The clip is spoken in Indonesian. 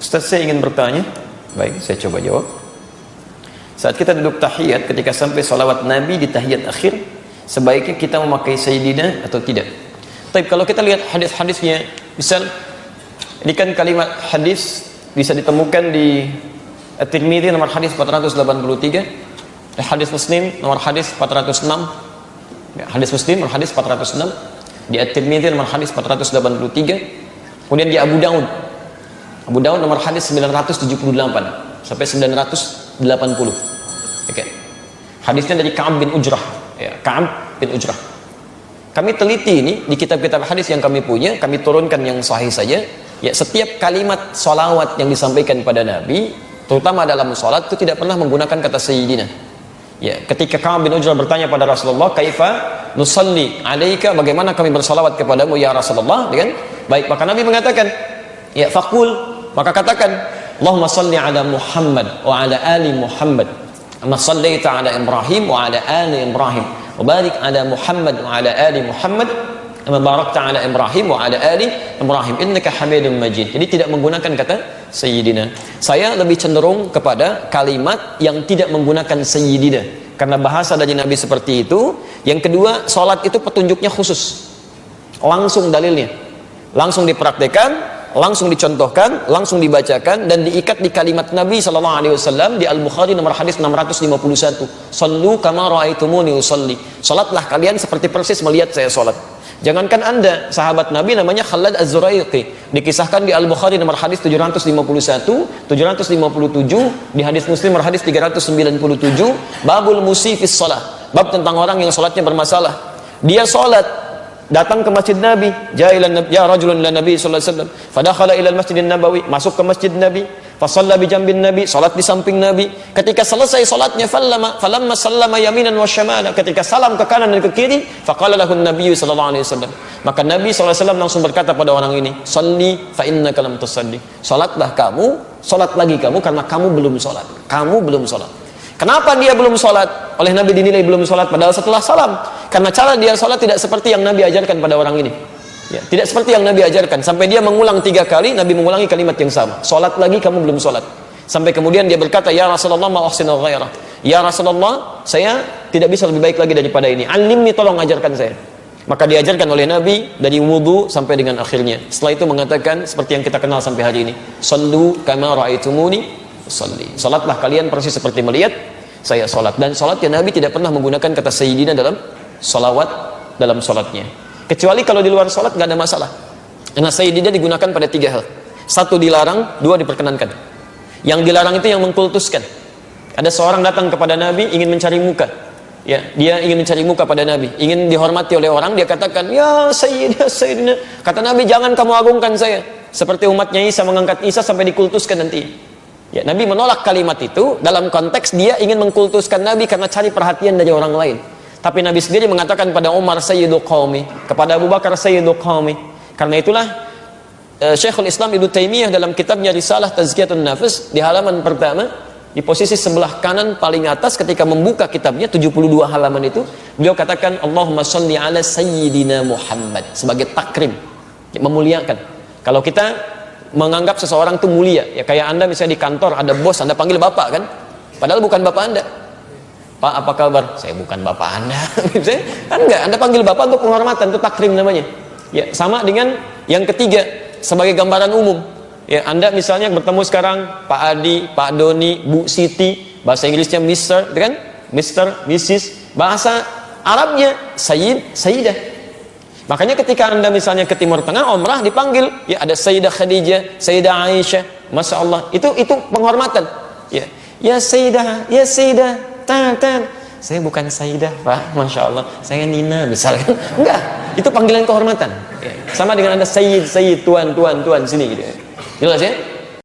Ustaz, saya ingin bertanya. Baik, saya coba jawab. Saat kita duduk tahiyat, ketika sampai salawat Nabi di tahiyat akhir, sebaiknya kita memakai Sayyidina atau tidak? Tapi kalau kita lihat hadis-hadisnya, misal ini kan kalimat hadis bisa ditemukan di At-Tirmidzi nomor hadis 483, hadis Muslim nomor hadis 406, hadis Muslim nomor hadis 406, di At-Tirmidzi nomor hadis 483, kemudian di Abu Daud nomor hadis 978 sampai 980. Oke. Hadisnya dari Ka'ab bin Ujrah, ya, Ka'ab bin Ujrah. Kami teliti ini di kitab-kitab hadis yang kami punya, kami turunkan yang sahih saja. Ya, setiap kalimat salawat yang disampaikan pada Nabi, terutama dalam salat, itu tidak pernah menggunakan kata Sayyidina. Ya, ketika Ka'ab bin Ujrah bertanya pada Rasulullah, "Kaifa nusalli 'alaika?" Bagaimana kami bersalawat kepadamu ya Rasulullah? Kan? Baik, maka Nabi mengatakan, ya faqul, maka katakan, "Allahumma salli 'ala Muhammad wa 'ala ali Muhammad. Kama shallaita 'ala Ibrahim wa 'ala ali Ibrahim. Wa barik 'ala Muhammad wa 'ala ali Muhammad. Kama barakta 'ala Ibrahim wa 'ala ali Ibrahim. Innaka Hamidum Majid." Jadi tidak menggunakan kata Sayyidina. Saya lebih cenderung kepada kalimat yang tidak menggunakan Sayyidina, karena bahasa dari Nabi seperti itu. Yang kedua, salat itu petunjuknya khusus. Langsung dalilnya. Langsung dipraktekkan, langsung dicontohkan, langsung dibacakan, dan diikat di kalimat Nabi SAW di Al-Bukhari nomor hadis 651. "Sallu kama ra'aitumuni usalli." Salatlah kalian seperti persis melihat saya salat. Jangankan Anda, sahabat Nabi namanya Khalad Az-Zuraiqi, dikisahkan di Al-Bukhari nomor hadis 751, 757, di hadis Muslim nomor hadis 397, babul musifis shalah, bab tentang orang yang salatnya bermasalah. Dia salat, datang ke masjid Nabi, ja rajulun ila Nabi sallallahu alaihi wasallam, fadakhala ila al-Masjid Nabawi, masuk ke masjid Nabi, fa shalla bi jambin Nabi, salat di samping Nabi. Ketika selesai salatnya, falamma sallama yaminan wa syamala, ketika salam ke kanan dan ke kiri, faqala lahu an-nabiy sallallahu alaihi wasallam, maka Nabi sallallahu alaihi wasallam langsung berkata pada orang ini, "Shalli fa innaka lam tusalli." Salatlah kamu, salat lagi kamu, karena kamu belum salat. Kamu belum salat. Kenapa dia belum sholat? Oleh Nabi dinilai belum sholat padahal setelah salam. Karena cara dia sholat tidak seperti yang Nabi ajarkan pada orang ini. Ya, tidak seperti yang Nabi ajarkan. Sampai dia mengulang 3 kali, Nabi mengulangi kalimat yang sama. Sholat lagi, kamu belum sholat. Sampai kemudian dia berkata, "Ya Rasulullah, ma ahsinu ghairah." Ya Rasulullah, saya tidak bisa lebih baik lagi daripada ini. Alimni, tolong ajarkan saya. Maka diajarkan oleh Nabi dari wudu sampai dengan akhirnya. Setelah itu mengatakan seperti yang kita kenal sampai hari ini. "Sallu kama ra'aitumuni usalli." Salatlah kalian persis seperti melihat saya salat. Dan salatnya Nabi tidak pernah menggunakan kata Sayyidina dalam salawat dalam salatnya. Kecuali kalau di luar salat nggak ada masalah. Karena Sayyidina digunakan pada 3 hal. 1 dilarang, 2 diperkenankan. Yang dilarang itu yang mengkultuskan. Ada seorang datang kepada Nabi ingin mencari muka. Ya, dia ingin mencari muka pada Nabi, ingin dihormati oleh orang, dia katakan, "Ya Sayyidina, Sayyidina." Kata Nabi, "Jangan kamu agungkan saya." Seperti umatnya Isa mengangkat Isa sampai dikultuskan nanti. Ya, Nabi menolak kalimat itu dalam konteks dia ingin mengkultuskan Nabi karena cari perhatian dari orang lain. Tapi Nabi sendiri mengatakan pada Umar, "Sayyidu qaumi," kepada Abu Bakar, "Sayyidu qaumi." Karena itulah Syekhul Islam Ibnu Taimiyah dalam kitabnya Risalah Tazkiyatun Nafs di halaman pertama, di posisi sebelah kanan paling atas ketika membuka kitabnya 72 halaman itu, beliau katakan, "Allahumma shalli ala Sayyidina Muhammad," sebagai takrim, memuliakan. Kalau kita menganggap seseorang itu mulia, ya kayak Anda misalnya di kantor ada bos, Anda panggil bapak kan, padahal bukan bapak Anda. "Pak, apa kabar?" "Saya bukan bapak Anda." Kan enggak, Anda panggil bapak untuk penghormatan, itu takrim namanya. Ya, sama dengan yang ketiga sebagai gambaran umum. Ya, Anda misalnya bertemu sekarang Pak Adi, Pak Doni, Bu Siti, bahasa Inggrisnya Mr, kan? Mr, Mrs, bahasa Arabnya Sayyid, Sayyidah. Makanya ketika Anda misalnya ke Timur Tengah umrah dipanggil, ya ada Sayyidah Khadijah, Sayyidah Aisyah, Masya Allah, itu penghormatan. Ya, ya Sayyidah, ya Sayyidah, tan. "Saya bukan Sayyidah, Pak, Masya Allah, saya Nina," misalkan. Enggak, itu panggilan kehormatan. Ya, sama dengan Anda Sayyid, Tuan, sini gitu. Jelas ya?